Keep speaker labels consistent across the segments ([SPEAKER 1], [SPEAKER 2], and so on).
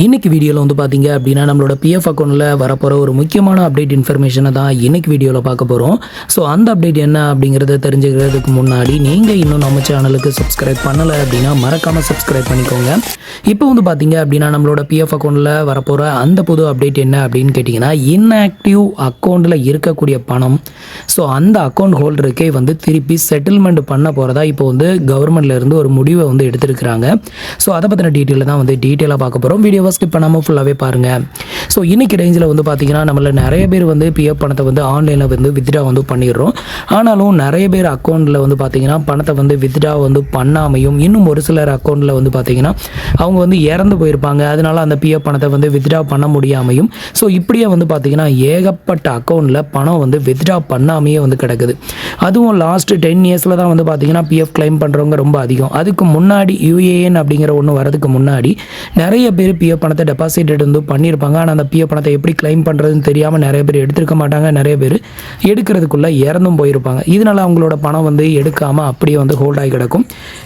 [SPEAKER 1] இன்னைக்கு வீடியோவில் வந்து பார்த்தீங்க அப்படின்னா நம்மளோட பிஎஃப் அக்கௌண்ட்டில் வரப்போகிற ஒரு முக்கியமான அப்டேட் இன்ஃபர்மேஷனை தான் இன்னைக்கு வீடியோவில் பார்க்க போகிறோம். ஸோ அந்த அப்டேட் என்ன அப்படிங்கிறத தெரிஞ்சுக்கிறதுக்கு முன்னாடி நீங்கள் இன்னும் நம்ம சேனலுக்கு சப்ஸ்கிரைப் பண்ணலை அப்படின்னா மறக்காமல் சப்ஸ்கிரைப் பண்ணிக்கோங்க. இப்போ வந்து பார்த்தீங்க அப்படின்னா நம்மளோட பிஎஃப் அக்கௌண்ட்டில் வரப்போகிற அந்த புது அப்டேட் என்ன அப்படின்னு கேட்டிங்கன்னா, இன்ஆக்டிவ் அக்கௌண்ட்டில் இருக்கக்கூடிய பணம் ஸோ அந்த அக்கௌண்ட் ஹோல்டருக்கே வந்து திருப்பி செட்டில்மெண்ட் பண்ண போகிறதா இப்போ வந்து கவர்மெண்ட்லேருந்து ஒரு முடிவை வந்து எடுத்திருக்கிறாங்க. ஸோ அதை பற்றின டீட்டெயிலை தான் வந்து டீட்டெயிலாக பார்க்க போகிறோம். வீடியோ ஸ்கிப் பண்ணாமல் ஃபுல்லாகவே பாருங்கள். ஸோ இன்றைக்கி ரேஞ்சில் வந்து பார்த்திங்கன்னா நம்மள நிறைய பேர் வந்து பிஎஃப் பணத்தை வந்து ஆன்லைனில் வந்து வித்ட்ரா வந்து பண்ணிடுறோம். ஆனாலும் நிறைய பேர் அக்கௌண்ட்டில் வந்து பார்த்திங்கன்னா பணத்தை வந்து வித்ட்ரா வந்து பண்ணாமையும், இன்னும் ஒரு சிலர் அக்கௌண்ட்டில் வந்து பார்த்திங்கன்னா அவங்க வந்து இறந்து போயிருப்பாங்க. அதனால அந்த பிஎஃப் பணத்தை வந்து வித்ட்ரா பண்ண முடியாமையும், ஸோ இப்படியே வந்து பார்த்திங்கன்னா ஏகப்பட்ட அக்கௌண்ட்டில் பணம் வந்து வித்ட்ரா பண்ணாமையே வந்து கிடக்குது. அதுவும் லாஸ்ட்டு 10 இயர்ஸில் தான் வந்து பார்த்திங்கன்னா பிஎஃப் கிளைம் பண்ணுறவங்க ரொம்ப அதிகம். அதுக்கு முன்னாடி யூஏஎன் அப்படிங்கிற ஒன்று வரதுக்கு முன்னாடி நிறைய பேர் பிஎஃப் பணத்தை டெபாசிட் வந்து பண்ணியிருப்பாங்க. ஆனால் அந்த பிஎஃப் பணத்தை எப்படி கிளைம் பண்ணுறதுன்னு தெரியாமல் நிறைய பேர் எடுத்திருக்க மாட்டாங்க. நிறைய பேர் எடுக்கிறதுக்குள்ளே இறந்தும் போயிருப்பாங்க. இதனால் அவங்களோட பணம் வந்து எடுக்காமல் அப்படியே வந்து ஹோல்ட் ஆகி கிடக்கும்.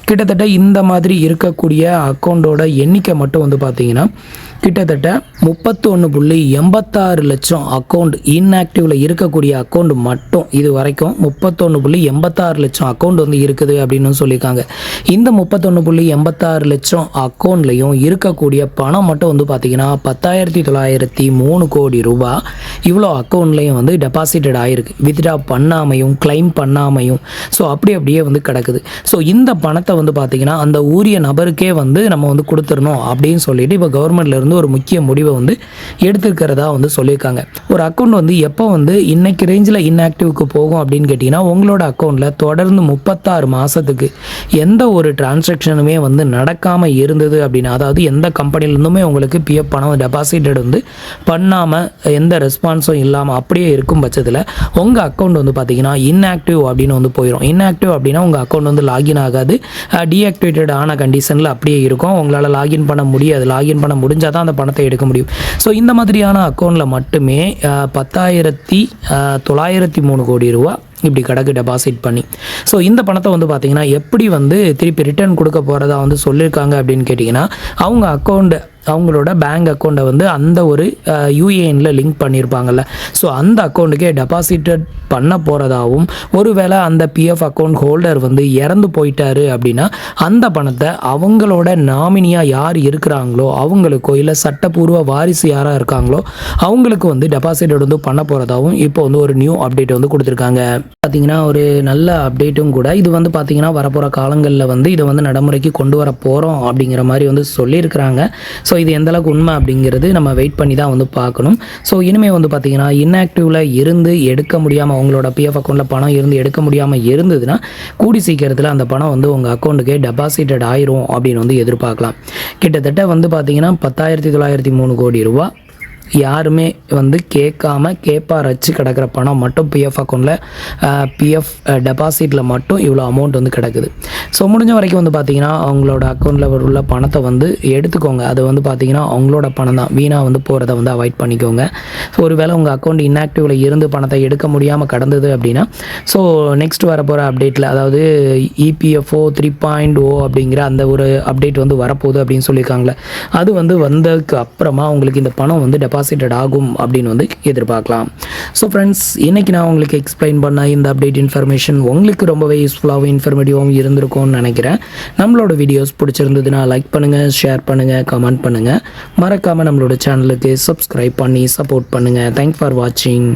[SPEAKER 1] கிட்டத்தட்ட இந்த மாதிரி இருக்கக்கூடிய அக்கௌண்ட்டோட எண்ணிக்கை மட்டும் வந்து பார்த்திங்கன்னா கிட்டத்தட்ட 31.86 லட்சம் அக்கௌண்ட் இன்ஆக்டிவில் இருக்கக்கூடிய அக்கௌண்ட் மட்டும் இது வரைக்கும் 31.86 லட்சம் அக்கௌண்ட் வந்து இருக்குது அப்படின்னு சொல்லியிருக்காங்க. இந்த 31.86 லட்சம் அக்கௌண்ட்லையும் இருக்கக்கூடிய பணம் மட்டும் வந்து பார்த்திங்கன்னா 10,903 கோடி ரூபாய் இவ்வளோ அக்கௌண்ட்லேயும் வந்து டெபாசிட்டட் ஆகிருக்கு. வித்ட்ரா பண்ணாமையும் கிளைம் பண்ணாமையும் ஸோ அப்படியே வந்து கிடக்குது. ஸோ இந்த பணத்தை வந்து பார்த்திங்கன்னா அந்த உரிய நபருக்கே வந்து நம்ம வந்து கொடுத்துடணும் அப்படின்னு சொல்லிட்டு இப்போ கவர்மெண்ட்லேருந்து ஒரு முக்கிய முடிவை வந்து எடுத்துக்கிறதா வந்து சொல்லியிருக்காங்க. ஒரு அக்கௌண்ட் வந்து எப்போ வந்து இன்னைக்கு ரேஞ்சில் இன்ஆக்டிவ்க்கு போகும் அப்படின்னு கேட்டிங்கன்னா, உங்களோட அக்கௌண்ட்டில் தொடர்ந்து 36 மாதத்துக்கு எந்த ஒரு டிரான்சாக்ஷனுமே வந்து நடக்காமல் இருந்தது அப்படின்னா, அதாவது எந்த கம்பெனிலேருந்துமே உங்களுக்கு பிஎஃப் பணம் டெபாசிட்டட் வந்து பண்ணாமல் எந்த ரெஸ்பான்ஸும் இல்லாமல் அப்படியே இருக்கும் பட்சத்தில் உங்கள் அக்கௌண்ட் வந்து பார்த்திங்கன்னா இன்ஆக்டிவ் அப்படின்னு வந்து போயிடும். இன்ஆக்டிவ் அப்படின்னா உங்கள் அக்கௌண்ட் வந்து லாகின் ஆகாது, டீஆக்டிவேட்டட் ஆன கண்டிஷனில் அப்படியே இருக்கும். உங்களால் லாகின் பண்ண முடியாது. லாகின் பண்ண முடிஞ்சால் தான் அந்த பணத்தை எடுக்க முடியும். ஸோ இந்த மாதிரியான அக்கௌண்ட்டில் மட்டுமே 10,903 கோடி ரூபா இப்படி கணக்கு டெபாசிட் பண்ணி, ஸோ இந்த பணத்தை வந்து பார்த்திங்கன்னா எப்படி வந்து திருப்பி ரிட்டர்ன் கொடுக்க போகிறதா வந்து சொல்லியிருக்காங்க அப்படின்னு கேட்டிங்கன்னா, அவங்களோட பேங்க் அக்கௌண்ட்டை வந்து அந்த ஒரு யூஏஎனில் லிங்க் பண்ணியிருப்பாங்கல்ல, ஸோ அந்த அக்கௌண்ட்டுக்கே டெபாசிட்டட் பண்ண போகிறதாகவும், ஒருவேளை அந்த பிஎஃப் அக்கௌண்ட் ஹோல்டர் வந்து இறந்து போயிட்டாரு அப்படின்னா அந்த பணத்தை அவங்களோட நாமினியாக யார் இருக்கிறாங்களோ அவங்களுக்கோ, இல்லை சட்டப்பூர்வ வாரிசு யாராக இருக்காங்களோ அவங்களுக்கு வந்து டெபாசிட்டட் வந்து பண்ண போகிறதாகவும் இப்போ வந்து ஒரு நியூ அப்டேட் வந்து கொடுத்துருக்காங்க. பார்த்திங்கன்னா ஒரு நல்ல அப்டேட்டும் கூட. இது வந்து பார்த்திங்கன்னா வரப்போகிற காலங்களில் வந்து இதை வந்து நடைமுறைக்கு கொண்டு வர போகிறோம் அப்படிங்கிற மாதிரி வந்து சொல்லியிருக்கிறாங்க. ஸோ இது எந்தளவுக்கு உண்மை அப்படிங்கிறது நம்ம வெயிட் பண்ணி தான் வந்து பார்க்கணும். ஸோ இனிமேல் வந்து பார்த்திங்கன்னா இன்ஆக்டிவில் இருந்து எடுக்க முடியாமல், அவங்களோட பிஎஃப் அக்கௌண்ட்டில் பணம் இருந்து எடுக்க முடியாமல் இருந்ததுன்னா கூடி சீக்கிரத்தில் அந்த பணம் வந்து உங்கள் அக்கௌண்ட்டுக்கே டெபாசிட்டட் ஆயிரும் அப்படின்னு வந்து எதிர்பார்க்கலாம். கிட்டத்தட்ட வந்து பார்த்திங்கன்னா 10,903 கோடி ரூபா யாருமே வந்து கேட்பாரச்சு கிடக்கிற பணம் மட்டும் பிஎஃப் அக்கௌண்ட்டில் பிஎஃப் டெபாசிட்டில் மட்டும் இவ்வளோ அமௌண்ட் வந்து கிடக்குது. ஸோ முடிஞ்ச வரைக்கும் வந்து பார்த்திங்கன்னா அவங்களோட அக்கௌண்ட்டில் உள்ள பணத்தை வந்து எடுத்துக்கோங்க. அது வந்து பார்த்திங்கன்னா அவங்களோட பணம் தான், வீணாக வந்து போகிறத வந்து அவாய்ட் பண்ணிக்கோங்க. ஸோ ஒருவேளை உங்கள் அக்கௌண்ட் இன்ஆக்டிவில் இருந்து பணத்தை எடுக்க முடியாமல் கடந்தது அப்படின்னா, ஸோ நெக்ஸ்ட் வரப்போகிற அப்டேட்டில், அதாவது இபிஎஃப்ஓ 3.0 அப்படிங்கிற அந்த ஒரு அப்டேட் வந்து வரப்போகுது அப்படின்னு சொல்லியிருக்காங்களே, அது வந்து வந்ததுக்கு அப்புறமா உங்களுக்கு இந்த பணம் வந்து டெபாசிட்டட் ஆகும் அப்படின்னு வந்து எதிர்பார்க்கலாம். ஸோ ஃப்ரெண்ட்ஸ், இன்றைக்கி நான் உங்களுக்கு எக்ஸ்பிளைன் பண்ண இந்த அப்டேட் இன்ஃபர்மேஷன் உங்களுக்கு ரொம்பவே யூஸ்ஃபுல்லாகவும் இன்ஃபர்மேட்டிவாகவும் இருந்திருக்கும்னு நினைக்கிறேன். நம்மளோட வீடியோஸ் பிடிச்சிருந்ததுன்னா லைக் பண்ணுங்கள், ஷேர் பண்ணுங்கள், கமெண்ட் பண்ணுங்கள். மறக்காமல் நம்மளோட சேனலுக்கு சப்ஸ்கிரைப் பண்ணி சப்போர்ட் பண்ணுங்கள். தேங்க்ஸ் ஃபார் வாட்சிங்.